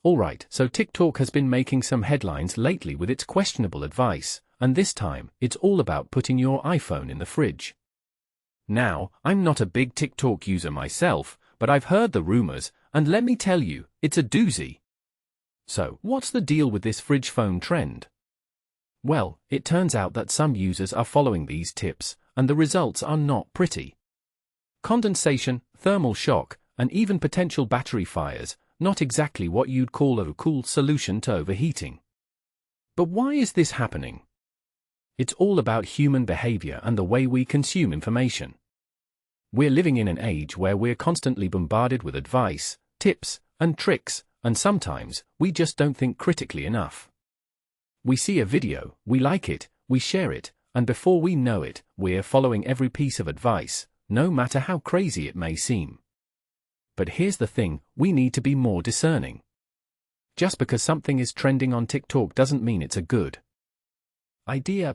Alright, so TikTok has been making some headlines lately with its questionable advice, and this time, it's all about putting your iPhone in the fridge. Now, I'm not a big TikTok user myself, but I've heard the rumors, and let me tell you, it's a doozy. So, what's the deal with this fridge phone trend? Well, it turns out that some users are following these tips, and the results are not pretty. Condensation, thermal shock, and even potential battery fires, not exactly what you'd call a cool solution to overheating. But why is this happening? It's all about human behavior and the way we consume information. We're living in an age where we're constantly bombarded with advice, tips, and tricks, and sometimes, we just don't think critically enough. We see a video, we like it, we share it, and before we know it, we're following every piece of advice, no matter how crazy it may seem. But here's the thing, we need to be more discerning. Just because something is trending on TikTok doesn't mean it's a good idea.